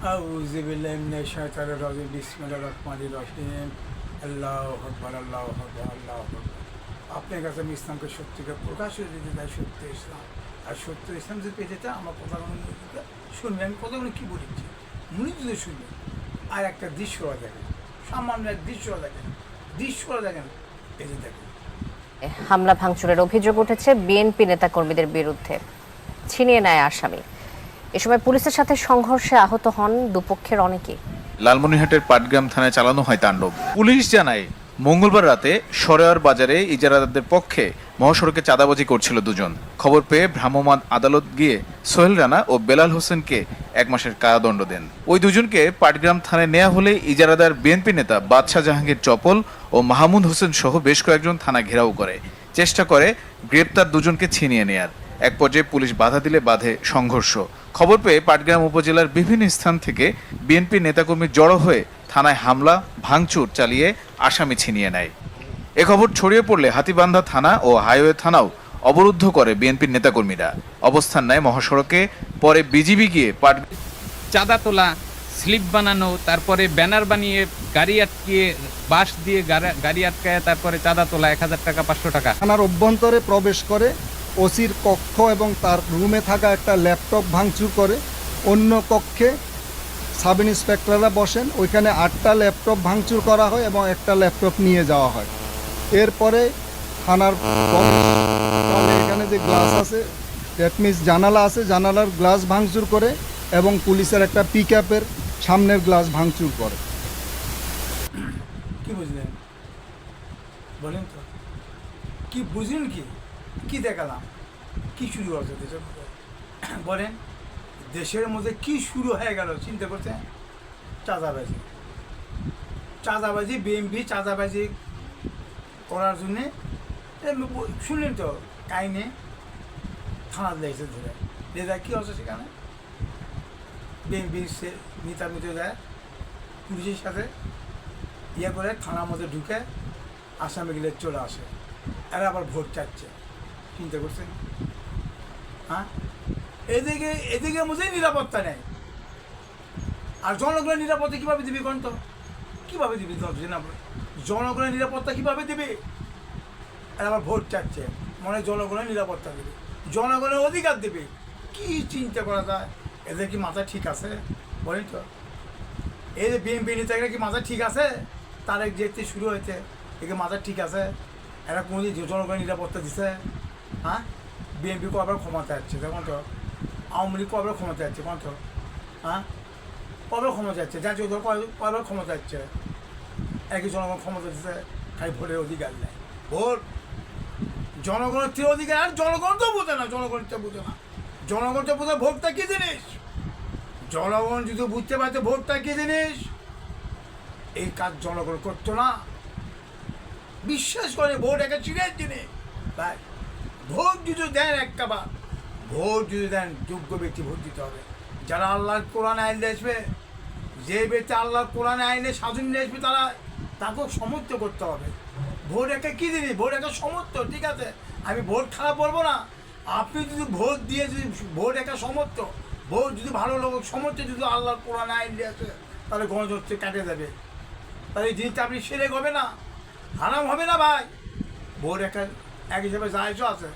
আউযু বিল্লাহি মিনাশ শাইতানির রাজিম বিসমিল্লাহির রহমানির রহিম আল্লাহু আকবার আল্লাহু আকবার আল্লাহু আকবার। আপনার কাছে আমি ইসলামকে সত্যিকে প্রকাশ করে দিতে চাই, সত্য ইসলাম। আর সত্য ইসলাম যদি পেতে চান আমার কথাগুলো শুনবেন, আমি কথাগুলো কী বলেছি মনে যদি শুনবেন। আর একটা দৃশ্যরা দেখেন, সামান্য এক দৃশ্যরা দেখেন, এই যে দেখেন হামলা ভাঙচুরের অভিযোগ উঠেছে বিএনপি নেতাকর্মীদের বিরুদ্ধে, ছিনিয়ে নেয় আসামি। এ সময় পুলিশের সাথে সংঘর্ষে আহত হন দুপক্ষের অনেকেই। লালমনিরহাটের পাটগ্রাম থানায় চালানো হয় তাণ্ডব। পুলিশ জানায় মঙ্গলবার রাতে সরেয়ার বাজারে ইজারাদারদের পক্ষে মহাসড়কে চাঁদাবাজি করছিল দুজন। খবর পেয়ে ভ্রাম্যমাণ আদালত গিয়ে সোহেল রানা ও বেলাল হোসেনকে 1 মাসের কারাদণ্ড দেন। ওই দুজনকে পাটগ্রাম থানায় নেওয়া হলে ইজারাদার বিএনপি নেতা বাদশাহ জাহাঙ্গীর চপল ও মাহমুদ হোসেন সহ বেশ কয়েকজন থানা ঘেরাও করে চেষ্টা করে গ্রেপ্তার দুজনকে ছিনিয়ে নেয়ার। এক পর্যায়ে পুলিশ বাধা দিলে বাধে সংঘর্ষ। খবর পেয়ে পাটগ্রাম উপজেলার বিভিন্ন স্থান থেকে বিএনপি নেতাকর্মী জড়ো হয়ে থানায় হামলা ভাঙচুর চালিয়ে আসামি ছিনিয়ে নেয়। এ খবর ছড়িয়ে পড়লে হাতীবান্ধা থানা ও হাইওয়ে থানাও অবরুদ্ধ করে বিএনপির নেতাকর্মীরা। অবস্থান নেয় মহাসড়কে। পরে বিজিবি গিয়ে চাঁদা তোলা, স্লিপ বানানো, তারপরে ব্যানার বানিয়ে গাড়ি আটকিয়ে বাঁশ দিয়ে গাড়ি আটকায় তারপরে চাঁদা তোলা 1000 টাকা 500 টাকা। থানার অভ্যন্তরে প্রবেশ করে ওসির কক্ষ এবং তার রুমে থাকা একটা ল্যাপটপ ভাঙচুর করে। অন্য কক্ষে সাব ইন্সপেক্টররা বসেন, ওইখানে 8টা ল্যাপটপ ভাঙচুর করা হয় এবং একটা ল্যাপটপ নিয়ে যাওয়া হয়। এরপরে থানার এখানে যে গ্লাস আছে, দ্যাট মিনস জানালা আছে, জানালার গ্লাস ভাঙচুর করে এবং পুলিশের একটা পিকআপের সামনের গ্লাস ভাঙচুর করে। কি বুঝলেন বলেন তো, কি বুঝলেন? কি দেখালাম? কি শুরু হচ্ছে দেশের মধ্যে বলেন? দেশের মধ্যে কি শুরু হয়ে গেল চিন্তা করছেন? চাঁদাবাজি বিএনপি চাঁদাবাজি করার জন্যে শুনলেন তো, কাহিনী থানা লেগেছে ধরে লেদা কী হচ্ছে সেখানে বিএনপির নেতা মিতে যায় পুলিশের সাথে ইয়ে করে থানার মধ্যে ঢুকে আসামিগুলো চলে আসে। এরা আবার ভোট চাচ্ছে, চিন্তা করছেন? হ্যাঁ, এদিকে মধ্যে নিরাপত্তা নেই। আর জনগণের নিরাপত্তা কীভাবে দিবি কোন তো? কীভাবে দিবি জনগণের নিরাপত্তা কীভাবে দিবি? এরা আবার ভোট চাচ্ছে, মনে জনগণের নিরাপত্তা দেবে, জনগণের অধিকার দেবে। কি চিন্তা করা যায়? এদের কি মাথা ঠিক আছে বলেন তো? এই যে বিএনপি নেতারা কি মাথা ঠিক আছে? তারেক যেতে শুরু হয়েছে, একে মাথা ঠিক আছে? এরা কোনোদিন জনগণের নিরাপত্তা দিছে? হ্যাঁ, বিএনপি কবার ক্ষমতা যাচ্ছে দেখুন তো, আওয়ামী লীগ কবার ক্ষমতা যাচ্ছে কোন তো? হ্যাঁ, কবে ক্ষমতা যাচ্ছে? জাতীয় দল কবার ক্ষমতা যাচ্ছে? একই জনগণ ক্ষমতা দিচ্ছে, খালি ভোটের অধিকার নেই। ভোট জনগণের থেকে অধিকার, আর জনগণ তো বোঝে না, জনগণ তো বোঝে না। জনগণ তো বোঝে ভোটটা কী জিনিস। জনগণ যদি বুঝতে পারতো ভোটটা কী জিনিস, এই কাজ জনগণ করতো না। বিশ্বাস করে ভোট একটা চিনের জিনিস তাই। ভোট যদি দেন একটাবার, ভোট যদি দেন যোগ্য ব্যক্তি ভোট দিতে হবে। যারা আল্লাহর কোরআন আইন আসবে, যে ব্যক্তি আল্লাহর কোরআন আইনে সাধন নিয়ে আসবে, তাকেও সমর্থ করতে হবে। ভোট একটা কী জিনিস? ভোট একটা সমর্থ, ঠিক আছে, আমি ভোট খারাপ বলবো না। আপনি যদি ভোট দিয়ে যদি ভোট একটা সমর্থ, ভোট যদি ভালো লোক সমর্থ যদি আল্লাহর কোরআন আইন দিয়ে আসে, তাহলে গণতন্ত্র কাটে যাবে, তাহলে এই জিনিসটা আপনি সেরে হবে না, হারাম হবে না ভাই। ভোট একটা এক হিসাবে জায়গা আছে।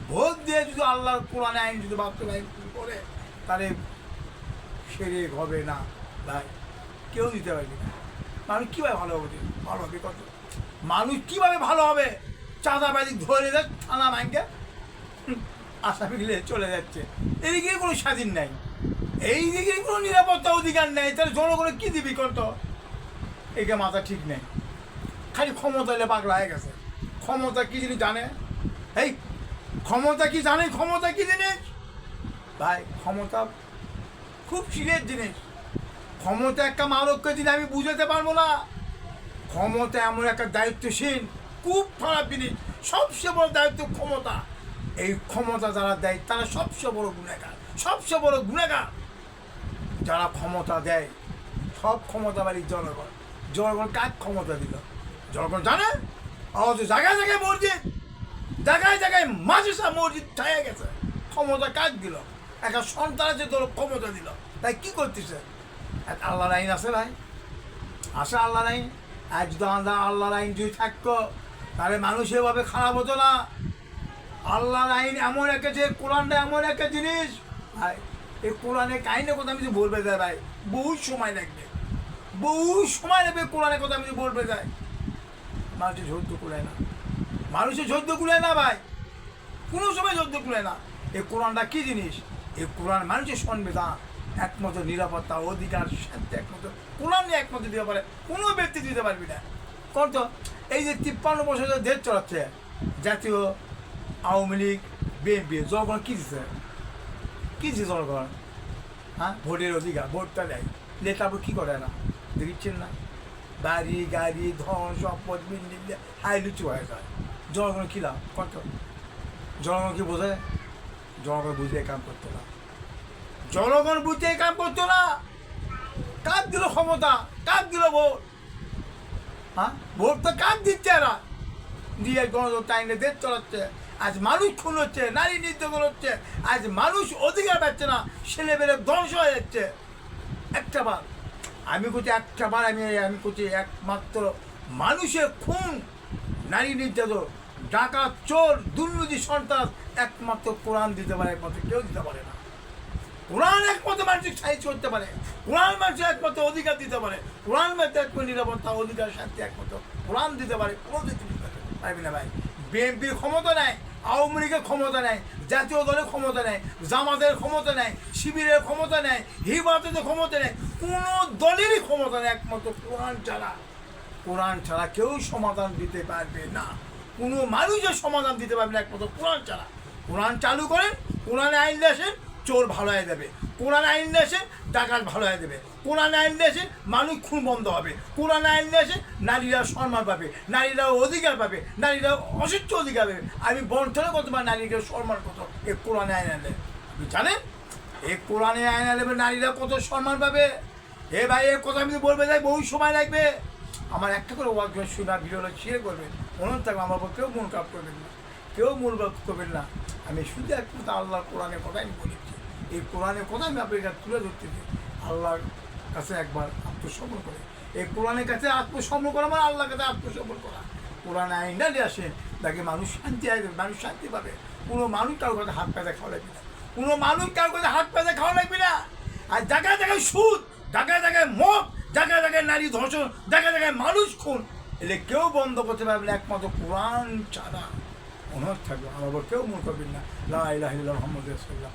ভোট দিয়ে যদি আল্লাহর কোরআন আইন যদি বাস্তবায়ন করে, তাহলে সেরে হবে না ভাই, কেউ দিতে পারবে না। মানুষ কীভাবে ভালো হবে? ভালো হবে কত? মানুষ কীভাবে ভালো হবে? চাঁদাবাজি ধরে দেয় থানা ব্যাংকে, আসামিগুলো চলে যাচ্ছে, এদিকে কোনো স্বাধীন নেই, এই দিকে কোনো নিরাপত্তা অধিকার নেই। তাহলে জনগণের কী দিবি করত? একে মাথা ঠিক নেই, খালি ক্ষমতা এলে পাগলা হয়ে গেছে। ক্ষমতা কী জিনিস জানে? এই ক্ষমতা কি জানে? ক্ষমতা কী জিনিস ভাই? ক্ষমতা খুব সিরিয়াস জিনিস। ক্ষমতা একটা মানবকে দিনে আমি বুঝাতে পারবো না। ক্ষমতা এমন একটা দায়িত্বশীল খুব খারাপ জিনিস, সবচেয়ে বড় দায়িত্ব ক্ষমতা। এই ক্ষমতা যারা দেয় তারা সবচেয়ে বড় গুণাগার, সবচেয়ে বড় গুণাগার যারা ক্ষমতা দেয়। সব ক্ষমতা বাড়ির জনগণ। জনগণ কার ক্ষমতা দিল? জনগণ জানে? অথচ জায়গায় জায়গায় মসজিদ, জায়গায় জায়গায় মাদ্রাসা মসজিদ ছায়া গেছে। ক্ষমতা কাজ দিল? একটা সন্ত্রাসের দল ক্ষমতা দিল, তাই কি করতেছে? এক আল্লাহর আইন আছে ভাই, আসে আল্লাহর আইন। আজ যদি আল্লাহর আইন যদি থাকতো তাহলে মানুষ এভাবে খারাপ হতো না। আল্লাহর আইন এমন একটা যে কোরআনটা এমন একটা জিনিস ভাই, এই কোরআনের কাহিনীর কথা আমি যদি বলবে যাই ভাই বহু সময় লাগবে, বহু সময় লাগবে কোরআনের কথা আমি যদি বলবে যাই। মানুষের ধৈর্য কুলায় না, মানুষের ধৈর্য কুলায় না ভাই, কোনো সময় ধৈর্য কুলায় না। এই কোরআনটা কী জিনিস? এই কোরআন মানুষের সংবিধান, একমাত্র নিরাপত্তা, অধিকার, শান্তি একমাত্র কোরআন নিয়ে একমাত্র দিতে পারে, কোনো ব্যক্তি দিতে পারবি না। কত এই যে 53 বছর ধরে দেশ চলাচ্ছে জাতীয় আওয়ামী লীগ বিএনপি, জনগণ কী দিচ্ছে? কী দিচ্ছে জনগণ? হ্যাঁ, ভোটের অধিকার, ভোটটা দেয়, নেতাপুর কী করে না দেখিচ্ছেন না? বাড়ি গাড়ি ধন সম্পদ বিল্ডিং হাই লুচু হয়ে যায়। জনগণ কী লাভ? কত জনগণ কি বোঝে? জনগণ বুঝে কাম করতো না, জনগণ বুঝে কাম করতো না। কাক দিল ক্ষমতা, কাক দিল ভোট? হ্যাঁ, ভোট তো কাক দিচ্ছে এরা, দিয়ে গণতন্ত্র আইনে দেশ চলাচ্ছে। আজ মানুষ খুন হচ্ছে, নারী নির্যাতন হচ্ছে, আজ মানুষ অধিকার পাচ্ছে না, ছেলেমেয়েরা ধ্বংস হয়ে যাচ্ছে। একটা বার আমি করছি, একটা বার আমি করছি, একমাত্র মানুষের খুন, নারী নির্যাতন, ডাকাত, চোর, দুর্নীতি, সন্ত্রাস একমাত্র কোরআন দিতে পারে, একমাত্র কেউ দিতে পারে না। কোরআন একমাত্র মানুষের সাহায্য করতে পারে, কোরআন মানুষের একমাত্র অধিকার দিতে পারে, কোরআন মানুষের একমাত্র নিরাপত্তা, অধিকার, শান্তি একমাত্র কোরআন দিতে পারে, কোনো দিতে পারবি না ভাই। বিএনপির ক্ষমতা নেয়, আওয়ামী লীগের ক্ষমতা নেয়, জাতীয় দলের ক্ষমতা নেয়, জামাতের ক্ষমতা নেয়, শিবিরের ক্ষমতা নেয়, হিবাতের ক্ষমতা নেয়, কোনো দলেরই ক্ষমতা নেই, একমাত্র কোরআন ছাড়া। কোরআন ছাড়া কেউ সমাধান দিতে পারবে না, কোনো মানুষের সমাধান দিতে পারবে না একমাত্র কোরআন ছাড়া। কোরআন চালু করেন, কোরআনে আইন আসেন, চোর ভালো হয়ে যাবে। কোরআন আইন আসে, ডাকাত ভালো হয়ে যাবে। কোরআন আইন আসে, মানুষ খুন বন্ধ হবে। কোরআন আইন আসে, নারীরা সম্মান পাবে, নারীরা অধিকার পাবে, নারীরা অসুস্থ অধিকার পাবে। আমি বন্টনে কতবার নারীকে সম্মান কত এই কোরআনে আইন আনলে আপনি জানেন? এই কোরআনে আইন আনলে নারীরা কত সম্মান পাবে। এ ভাই, এর কথা আমি বলবে যাই বহু সময় লাগবে। আমার একটা করে ওয়াজ শোনা ভিডিওটা শেয়ার করবেন, অনুরোধ থাকবে আমার উপর কেউ মন খারাপ করবেন না, কেউ মন করবেন না। আমি শুধু একটা আল্লাহর কোরআনের কথাই আমি বলেছি, এই কোরআনের কথা আমি আপনার কাছে তুলে ধরতেছি। আল্লাহর কাছে একবার আত্মসমর্পণ করে, এই কোরআনের কাছে আত্মসমর্পণ করা মানে আল্লাহর কাছে আত্মসমর্পণ করা। কোরআন আইনটা নিয়ে আসেন, তাকে মানুষ শান্তি আসবে, মানুষ শান্তি পাবে। কোনো মানুষ কারোর কাছে হাত পেঁচা খাওয়া লাগবে না, কোনো মানুষ কারোর কাছে হাত পেঁচা খাওয়া লাগবে না। আর জায়গায় জায়গায় সুদ, জায়গায় জায়গায় মদ, জায়গায় জায়গায় নারী ধর্ষণ, জায়গায় জায়গায় মানুষ খুন, এলে কেউ বন্ধ করতে পারবে না একমাত্র কোরআন ছাড়া। অনুরোধ থাকবে আমার কেউ মনে করবেন না। লা ইলাহা ইল্লাল্লাহ মুহাম্মাদুর রাসূলুল্লাহ।